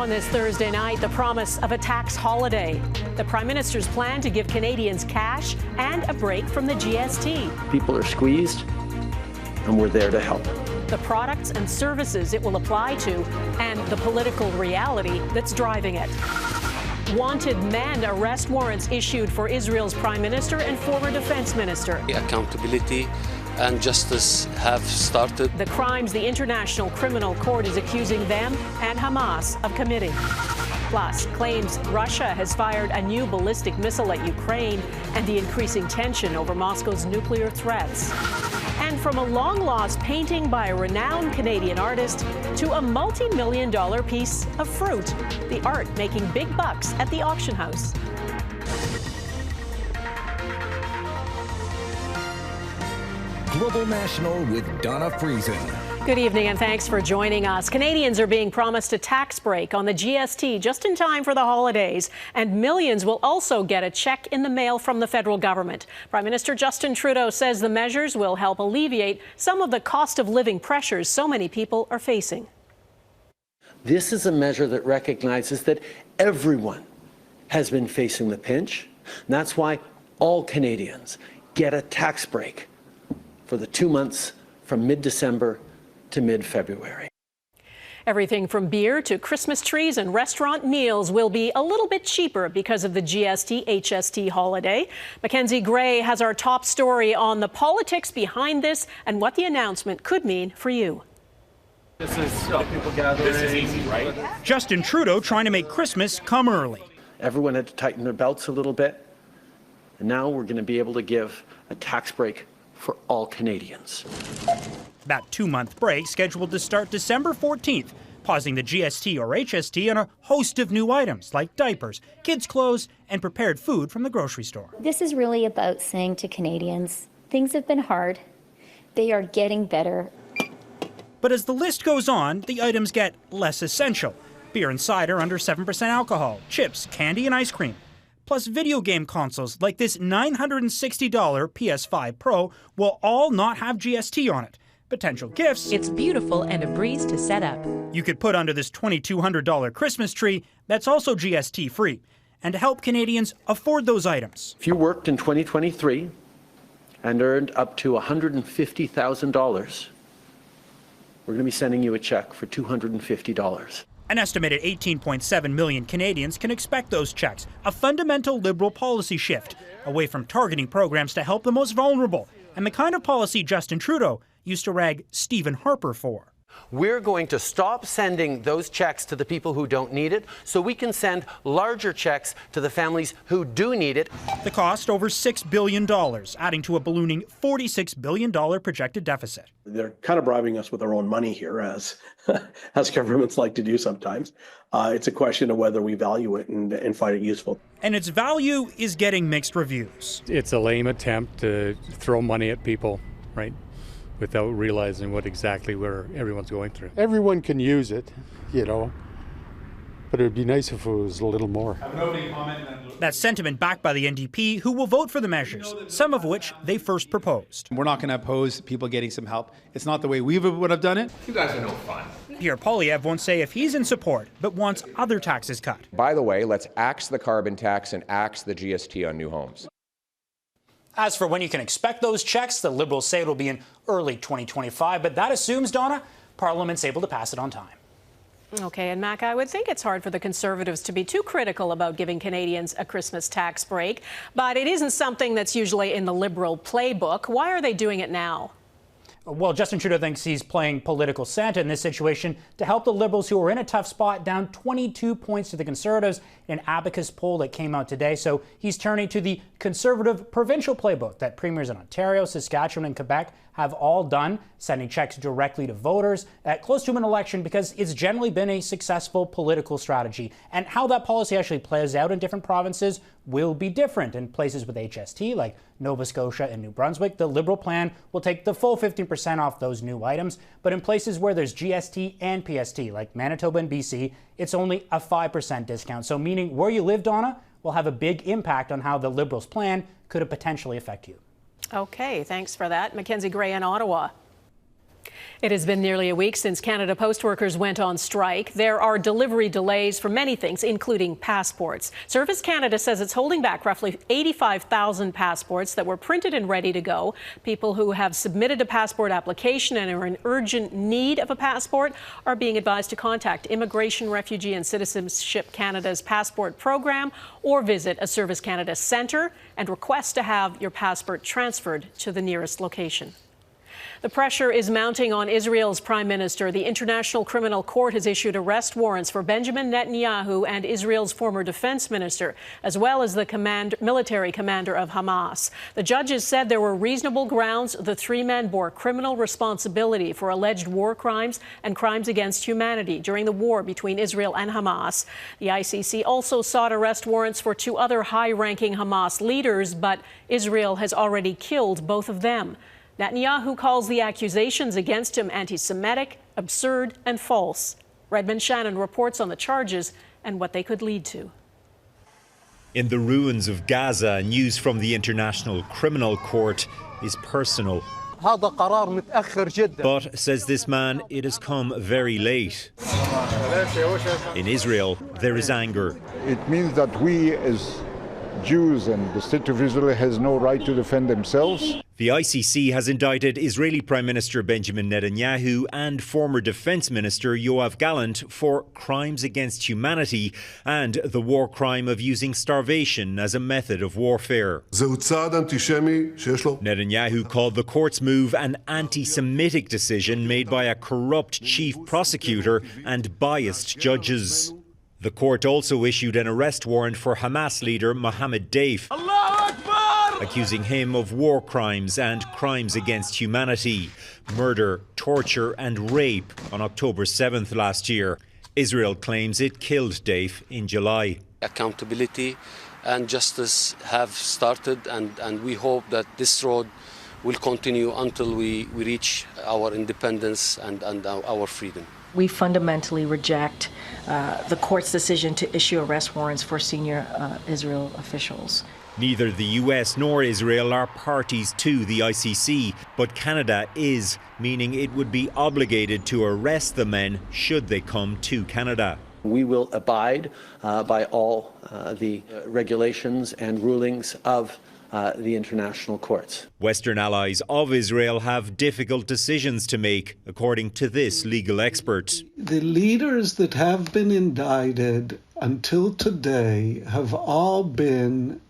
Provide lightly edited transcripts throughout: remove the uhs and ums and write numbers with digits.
On this Thursday night, the promise of a tax holiday. The Prime Minister's plan to give Canadians cash and a break from the GST. People are squeezed, and we're there to help. The products and services it will apply to, and the political reality that's driving it. Wanted men arrest warrants issued for Israel's Prime Minister and former Defense Minister. Accountability and justice have started. The crimes the International Criminal Court is accusing them and Hamas of committing. Plus, claims Russia has fired a new ballistic missile at Ukraine and the increasing tension over Moscow's nuclear threats. And from a long-lost painting by a renowned Canadian artist to a multi-million-dollar piece of fruit, the art making big bucks at the auction house. Global National with Donna Friesen. Good evening and thanks for joining us. Canadians are being promised a tax break on the GST just in time for the holidays, and millions will also get a check in the mail from the federal government. Prime Minister Justin Trudeau says the measures will help alleviate some of the cost of living pressures so many people are facing. This is a measure that recognizes that everyone has been facing the pinch, and that's why all Canadians get a tax break for the 2 months from mid-December to mid-February. Everything from beer to Christmas trees and restaurant meals will be a little bit cheaper because of the GST HST holiday. Mackenzie Gray has our top story on the politics behind this and what the announcement could mean for you. This is people gathering. This is easy, right? Justin Trudeau trying to make Christmas come early. Everyone had to tighten their belts a little bit, and now we're going to be able to give a tax break for all Canadians. That 2-month break scheduled to start December 14th, pausing the GST or HST on a host of new items like diapers, kids' clothes, and prepared food from the grocery store. This is really about saying to Canadians, things have been hard. They are getting better. But as the list goes on, the items get less essential. Beer and cider under 7% alcohol, chips, candy, and ice cream. Plus video game consoles like this $960 PS5 Pro will all not have GST on it. Potential gifts. It's beautiful and a breeze to set up. You could put under this $2,200 Christmas tree that's also GST free. And to help Canadians afford those items. If you worked in 2023 and earned up to $150,000, we're going to be sending you a check for $250. An estimated 18.7 million Canadians can expect those checks, a fundamental Liberal policy shift, away from targeting programs to help the most vulnerable, and the kind of policy Justin Trudeau used to rag Stephen Harper for. We're going to stop sending those checks to the people who don't need it, so we can send larger checks to the families who do need it. The cost over $6 billion, adding to a ballooning $46 billion projected deficit. They're kind of bribing us with our own money here, as governments like to do sometimes. It's a question of whether we value it and find it useful. And its value is getting mixed reviews. It's a lame attempt to throw money at people, right? Without realizing what exactly where everyone's going through. Everyone can use it, you know, but it would be nice if it was a little more. That sentiment backed by the NDP, who will vote for the measures, some of which they first proposed. We're not going to oppose people getting some help. It's not the way we would have done it. You guys are no fun. Pierre Poilievre won't say if he's in support, but wants other taxes cut. By the way, let's axe the carbon tax and axe the GST on new homes. As for when you can expect those checks, the Liberals say it'll be in early 2025, but that assumes, Donna, Parliament's able to pass it on time. Okay, and Mac, I would think it's hard for the Conservatives to be too critical about giving Canadians a Christmas tax break, but it isn't something that's usually in the Liberal playbook. Why are they doing it now? Well, Justin Trudeau thinks he's playing political Santa in this situation to help the Liberals, who are in a tough spot, down 22 points to the Conservatives in an Abacus poll that came out today. So he's turning to the Conservative provincial playbook that premiers in Ontario, Saskatchewan, and Quebec have all done, sending checks directly to voters close to an election, because it's generally been a successful political strategy. And how that policy actually plays out in different provinces will be different. In places with HST, like Nova Scotia and New Brunswick, the Liberal plan will take the full 15% off those new items. But in places where there's GST and PST, like Manitoba and BC, it's only a 5% discount. So meaning where you live, Donna, will have a big impact on how the Liberals' plan could potentially affect you. Okay, thanks for that. Mackenzie Gray in Ottawa. It has been nearly a week since Canada Post workers went on strike. There are delivery delays for many things, including passports. Service Canada says it's holding back roughly 85,000 passports that were printed and ready to go. People who have submitted a passport application and are in urgent need of a passport are being advised to contact Immigration, Refugee and Citizenship Canada's passport program or visit a Service Canada centre and request to have your passport transferred to the nearest location. The pressure is mounting on Israel's prime minister. The International Criminal Court has issued arrest warrants for Benjamin Netanyahu and Israel's former defense minister, as well as the military commander of Hamas. The judges said there were reasonable grounds the three men bore criminal responsibility for alleged war crimes and crimes against humanity during the war between Israel and Hamas. The ICC also sought arrest warrants for two other high-ranking Hamas leaders, but Israel has already killed both of them. Netanyahu calls the accusations against him anti-Semitic, absurd and false. Redmond Shannon reports on the charges and what they could lead to. In the ruins of Gaza, news from the International Criminal Court is personal. But, says this man, it has come very late. In Israel, there is anger. It means that we as Jews and the state of Israel has no right to defend themselves. The ICC has indicted Israeli Prime Minister Benjamin Netanyahu and former Defence Minister Yoav Gallant for crimes against humanity and the war crime of using starvation as a method of warfare. Netanyahu called the court's move an anti-Semitic decision made by a corrupt chief prosecutor and biased judges. The court also issued an arrest warrant for Hamas leader Mohammed Deif, accusing him of war crimes and crimes against humanity, murder, torture and rape on October 7th last year. Israel claims it killed Deif in July. Accountability and justice have started, and we hope that this road will continue until we reach our independence and our freedom. We fundamentally reject the court's decision to issue arrest warrants for senior Israel officials. Neither the US nor Israel are parties to the ICC, but Canada is, meaning it would be obligated to arrest the men should they come to Canada. We will abide by all the regulations and rulings of the international courts. Western allies of Israel have difficult decisions to make, according to this legal expert. The leaders that have been indicted until today have all been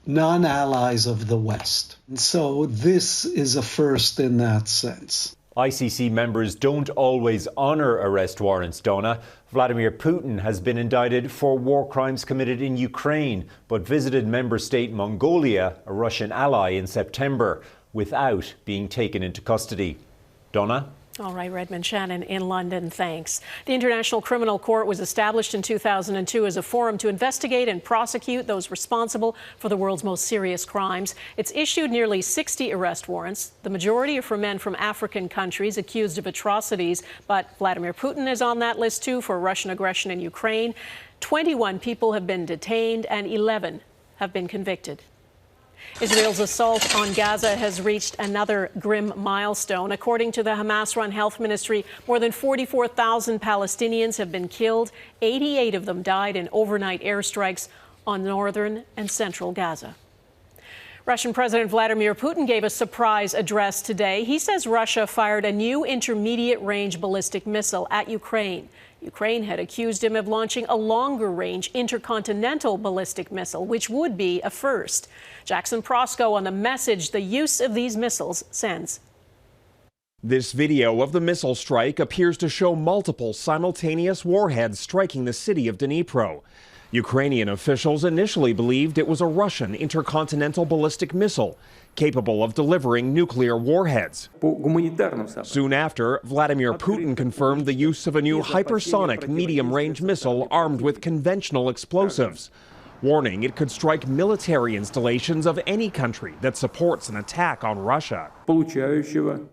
non-allies of the West. And so this is a first in that sense. ICC members don't always honour arrest warrants, Donna. Vladimir Putin has been indicted for war crimes committed in Ukraine, but visited member state Mongolia, a Russian ally, in September, without being taken into custody. Donna? All right, Redmond Shannon in London, thanks. The International Criminal Court was established in 2002 as a forum to investigate and prosecute those responsible for the world's most serious crimes. It's issued nearly 60 arrest warrants. The majority are for men from African countries accused of atrocities, but Vladimir Putin is on that list too for Russian aggression in Ukraine. 21 people have been detained and 11 have been convicted. Israel's assault on Gaza has reached another grim milestone. According to the Hamas-run health ministry, more than 44,000 Palestinians have been killed. 88 of them died in overnight airstrikes on northern and central Gaza. Russian President Vladimir Putin gave a surprise address today. He says Russia fired a new intermediate-range ballistic missile at Ukraine. Ukraine had accused him of launching a longer-range intercontinental ballistic missile, which would be a first. Jackson Proskow on the message the use of these missiles sends. This video of the missile strike appears to show multiple simultaneous warheads striking the city of Dnipro. Ukrainian officials initially believed it was a Russian intercontinental ballistic missile capable of delivering nuclear warheads. Soon after, Vladimir Putin confirmed the use of a new hypersonic medium-range missile armed with conventional explosives. warning it could strike military installations of any country that supports an attack on Russia.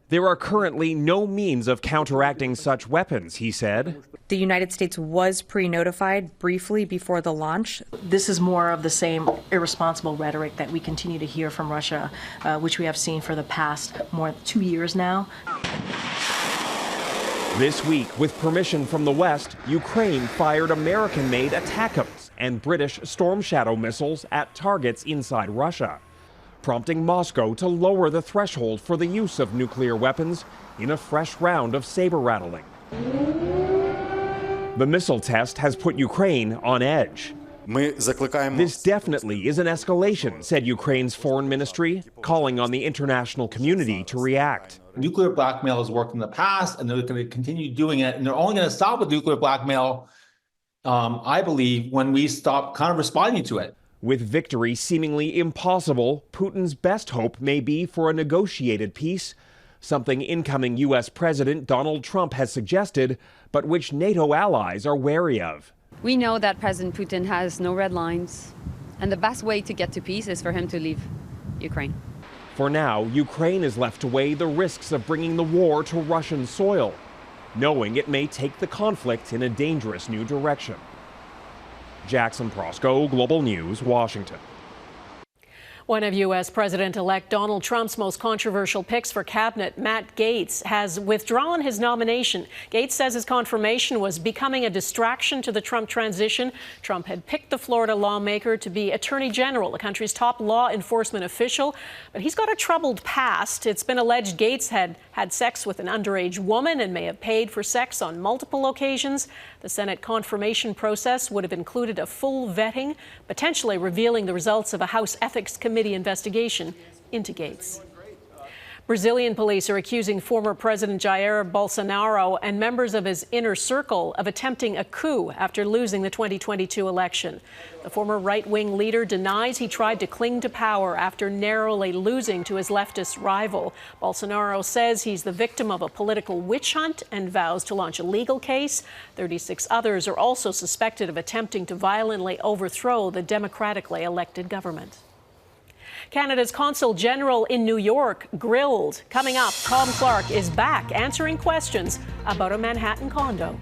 There are currently no means of counteracting such weapons, he said. The United States was pre-notified briefly before the launch. This is more of the same irresponsible rhetoric that we continue to hear from Russia, which we have seen for the past more than 2 years now. This week, with permission from the West, Ukraine fired American-made ATACMS and British Storm Shadow missiles at targets inside Russia, prompting Moscow to lower the threshold for the use of nuclear weapons in a fresh round of saber-rattling. The missile test has put Ukraine on edge. This definitely is an escalation, said Ukraine's foreign ministry, calling on the international community to react. Nuclear blackmail has worked in the past, and they're going to continue doing it. And they're only going to stop with nuclear blackmail, I believe, when we stop kind of responding to it. With victory seemingly impossible, Putin's best hope may be for a negotiated peace, something incoming U.S. President Donald Trump has suggested, but which NATO allies are wary of. We know that President Putin has no red lines, and the best way to get to peace is for him to leave Ukraine. For now, Ukraine is left to weigh the risks of bringing the war to Russian soil, knowing it may take the conflict in a dangerous new direction. Jackson Proskow, Global News, Washington. One of U.S. President-elect Donald Trump's most controversial picks for cabinet, Matt Gaetz, has withdrawn his nomination. Gaetz says his confirmation was becoming a distraction to the Trump transition. Trump had picked the Florida lawmaker to be Attorney General, the country's top law enforcement official. But he's got a troubled past. It's been alleged Gaetz had sex with an underage woman and may have paid for sex on multiple occasions. The Senate confirmation process would have included a full vetting, potentially revealing the results of a House Ethics Committee investigation into Gaetz. Brazilian police are accusing former President Jair Bolsonaro and members of his inner circle of attempting a coup after losing the 2022 election. The former right-wing leader denies he tried to cling to power after narrowly losing to his leftist rival. Bolsonaro says he's the victim of a political witch hunt and vows to launch a legal case. 36 others are also suspected of attempting to violently overthrow the democratically elected government. Canada's Consul General in New York grilled. Coming up, Tom Clark is back answering questions about a Manhattan condo.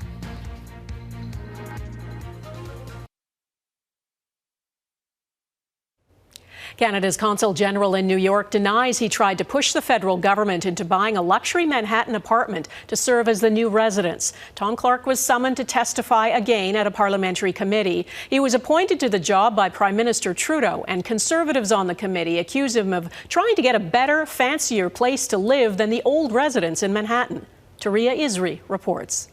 Canada's Consul General in New York denies he tried to push the federal government into buying a luxury Manhattan apartment to serve as the new residence. Tom Clark was summoned to testify again at a parliamentary committee. He was appointed to the job by Prime Minister Trudeau, and Conservatives on the committee accuse him of trying to get a better, fancier place to live than the old residence in Manhattan. Taria Isri reports.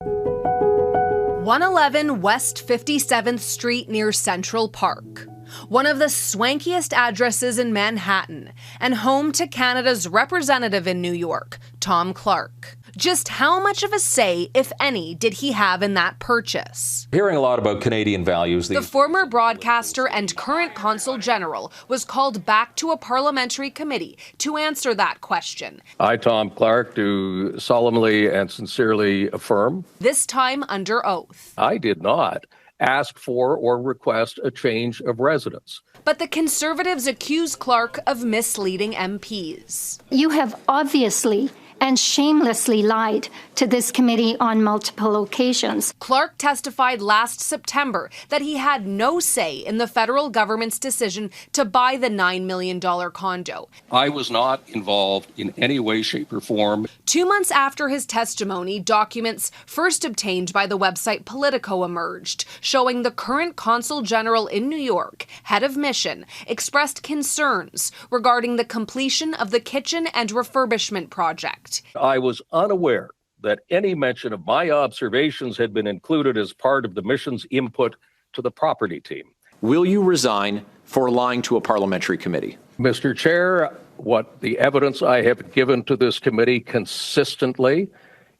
111 West 57th Street near Central Park. One of the swankiest addresses in Manhattan, and home to Canada's representative in New York, Tom Clark. Just how much of a say, if any, did he have in that purchase? Hearing a lot about Canadian values. The former broadcaster and current Consul General was called back to a parliamentary committee to answer that question. I, Tom Clark, do solemnly and sincerely affirm. This time under oath. I did not ask for or request a change of residence. But the Conservatives accuse Clark of misleading MPs. You have obviously and shamelessly lied to this committee on multiple occasions. Clark testified last September that he had no say in the federal government's decision to buy the $9 million condo. I was not involved in any way, shape, or form. 2 months after his testimony, documents first obtained by the website Politico emerged, showing the current Consul General in New York, head of mission, expressed concerns regarding the completion of the kitchen and refurbishment project. I was unaware that any mention of my observations had been included as part of the mission's input to the property team. Will you resign for lying to a parliamentary committee? Mr. Chair, what the evidence I have given to this committee consistently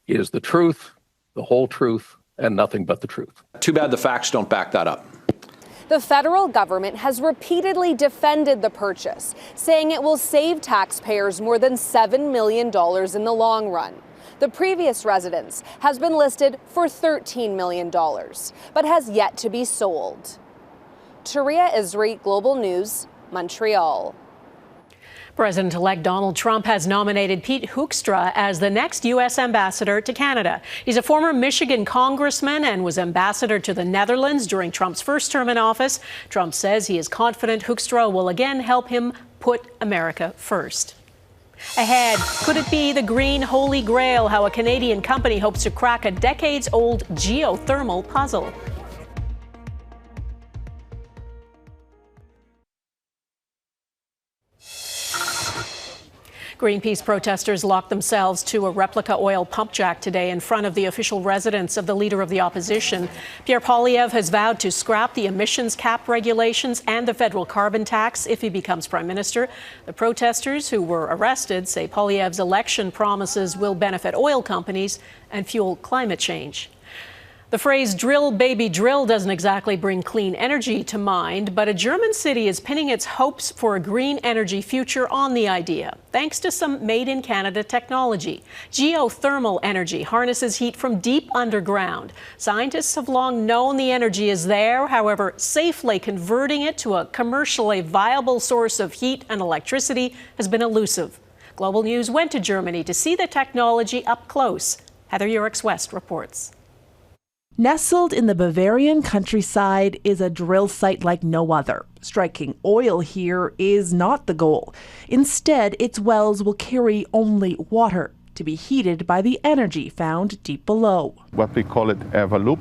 is the truth, the whole truth, and nothing but the truth. Too bad the facts don't back that up. The federal government has repeatedly defended the purchase, saying it will save taxpayers more than $7 million in the long run. The previous residence has been listed for $13 million, but has yet to be sold. Taria Isri, Global News, Montreal. President-elect Donald Trump has nominated Pete Hoekstra as the next U.S. ambassador to Canada. He's a former Michigan congressman and was ambassador to the Netherlands during Trump's first term in office. Trump says he is confident Hoekstra will again help him put America first. Ahead, could it be the green holy grail, how a Canadian company hopes to crack a decades-old geothermal puzzle? Greenpeace protesters locked themselves to a replica oil pump jack today in front of the official residence of the leader of the opposition. Pierre Poilievre has vowed to scrap the emissions cap regulations and the federal carbon tax if he becomes prime minister. The protesters who were arrested say Poilievre's election promises will benefit oil companies and fuel climate change. The phrase drill, baby, drill doesn't exactly bring clean energy to mind, but a German city is pinning its hopes for a green energy future on the idea, thanks to some made-in-Canada technology. Geothermal energy harnesses heat from deep underground. Scientists have long known the energy is there. However, safely converting it to a commercially viable source of heat and electricity has been elusive. Global News went to Germany to see the technology up close. Heather Urix-West reports. Nestled in the Bavarian countryside is a drill site like no other. Striking oil here is not the goal. Instead, its wells will carry only water to be heated by the energy found deep below. What we call it Everloop,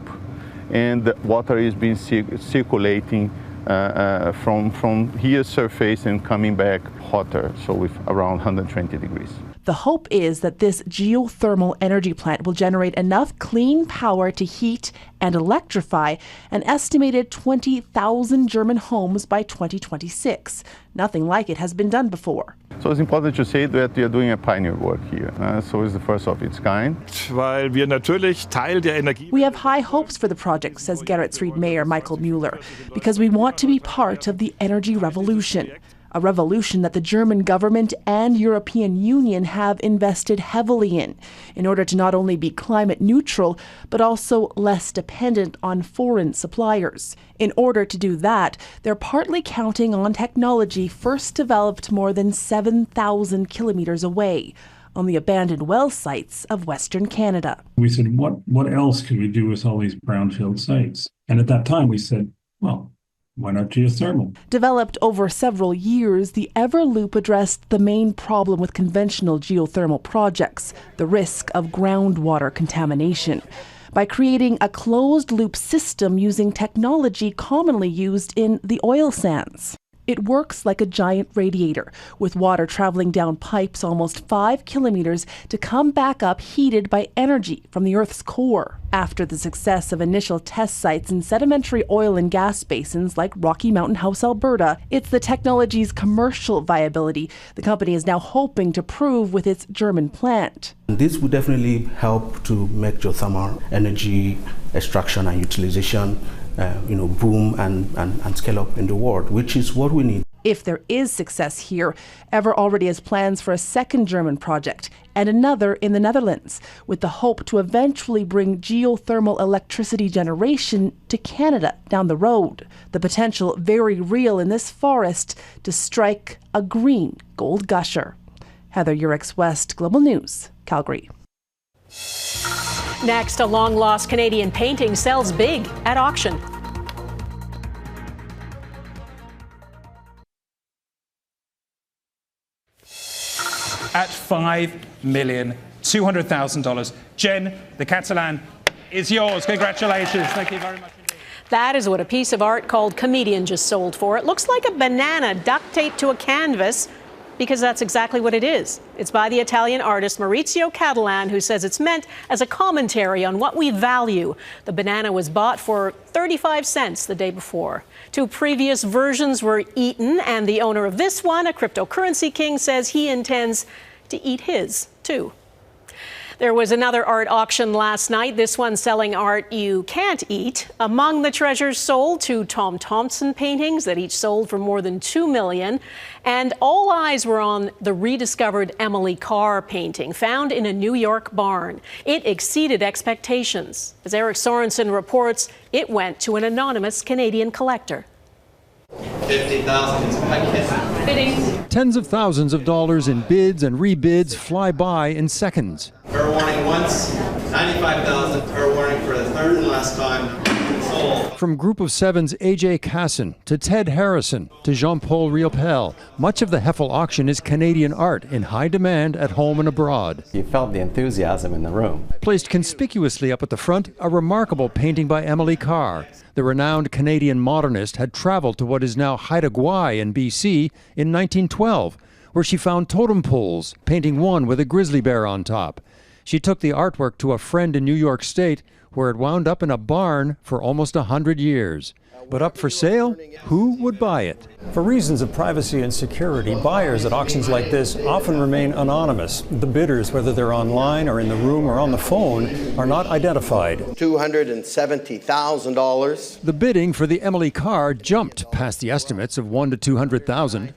and the water is being circulating from here surface and coming back hotter, so with around 120 degrees. The hope is that this geothermal energy plant will generate enough clean power to heat and electrify an estimated 20,000 German homes by 2026. Nothing like it has been done before. So it's important to say that we are doing a pioneer work here. So it's the first of its kind. We have high hopes for the project, says Gerrit Street Mayor Michael Mueller, because we want to be part of the energy revolution. A revolution that the German government and European Union have invested heavily in order to not only be climate neutral, but also less dependent on foreign suppliers. In order to do that, they're partly counting on technology first developed more than 7,000 kilometers away, on the abandoned well sites of Western Canada. We said, what else could we do with all these brownfield sites? And at that time we said, well, why not geothermal? Developed over several years, the Everloop addressed the main problem with conventional geothermal projects, the risk of groundwater contamination, by creating a closed-loop system using technology commonly used in the oil sands. It works like a giant radiator, with water traveling down pipes almost 5 kilometers to come back up heated by energy from the Earth's core. After the success of initial test sites in sedimentary oil and gas basins like Rocky Mountain House, Alberta, it's the technology's commercial viability the company is now hoping to prove with its German plant. This would definitely help to make geothermal energy extraction and utilization boom and scale up in the world, which is what we need. If there is success here, Ever already has plans for a second German project and another in the Netherlands, with the hope to eventually bring geothermal electricity generation to Canada down the road. The potential very real in this forest to strike a green gold gusher. Heather Urix-West, Global News, Calgary. Next, a long-lost Canadian painting sells big at auction. At $5,200,000. Jen, the Catalan is yours. Congratulations. Thank you very much indeed. That is what a piece of art called Comedian just sold for. It looks like a banana duct taped to a canvas, because that's exactly what it is. It's by the Italian artist Maurizio Catalan, who says it's meant as a commentary on what we value. The banana was bought for 35 cents the day before. 2 previous versions were eaten, and the owner of this one, a cryptocurrency king, says he intends to eat his, too. There was another art auction last night, this one selling art you can't eat. Among the treasures sold, 2 Tom Thompson paintings that each sold for more than $2 million. And all eyes were on the rediscovered Emily Carr painting, found in a New York barn. It exceeded expectations. As Eric Sorensen reports, it went to an anonymous Canadian collector. $50,000 bidding. Tens of thousands of dollars in bids and rebids fly by in seconds. Fair warning once, $95,000. Fair warning for the third and last time. Sold. From Group of Seven's A.J. Casson to Ted Harrison to Jean-Paul Riopel, much of the Heffel auction is Canadian art in high demand at home and abroad. You felt the enthusiasm in the room. Placed conspicuously up at the front, a remarkable painting by Emily Carr. The renowned Canadian modernist had traveled to what is now Haida Gwaii in BC in 1912, where she found totem poles, painting one with a grizzly bear on top. She took the artwork to a friend in New York State, where it wound up in a barn for almost 100 years. But up for sale, who would buy it? For reasons of privacy and security, buyers at auctions like this often remain anonymous. The bidders, whether they're online or in the room or on the phone, are not identified. $270,000. The bidding for the Emily Carr jumped past the estimates of $100,000 to $200,000.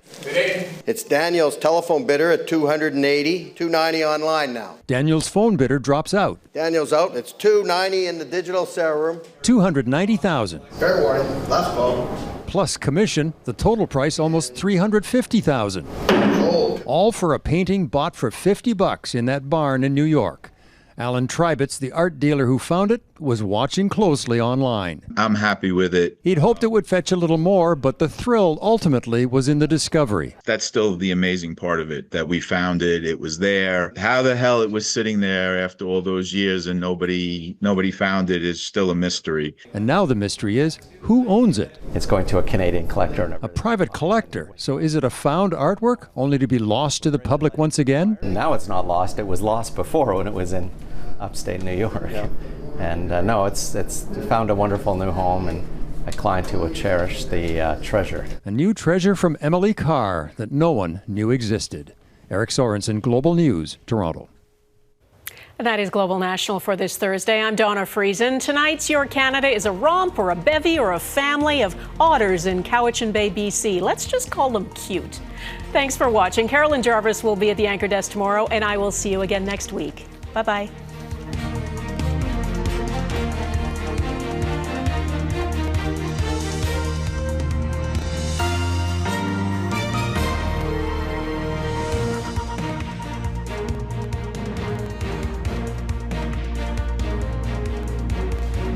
It's Daniel's telephone bidder at $280,000, $290,000 online now. Daniel's phone bidder drops out. Daniel's out. It's $290,000 in the digital sale room. $290,000. Fair warning. Last call. Plus commission, the total price almost $350,000. All for a painting bought for $50 in that barn in New York. Alan Tribitz, the art dealer who found it, was watching closely online. I'm happy with it. He'd hoped it would fetch a little more, but the thrill ultimately was in the discovery. That's still the amazing part of it, that we found it, it was there. How the hell it was sitting there after all those years and nobody found it is still a mystery. And now the mystery is, who owns it? It's going to a Canadian collector. A private collector. So is it a found artwork, only to be lost to the public once again? Now it's not lost. It was lost before when it was in upstate New York. Yeah. And no, it's found a wonderful new home, and a client who will cherish the treasure. A new treasure from Emily Carr that no one knew existed. Eric Sorensen, Global News, Toronto. And that is Global National for this Thursday. I'm Donna Friesen. Tonight's Your Canada is a romp or a bevy or a family of otters in Cowichan Bay, BC. Let's just call them cute. Thanks for watching. Carolyn Jarvis will be at the Anchor Desk tomorrow, and I will see you again next week. Bye-bye.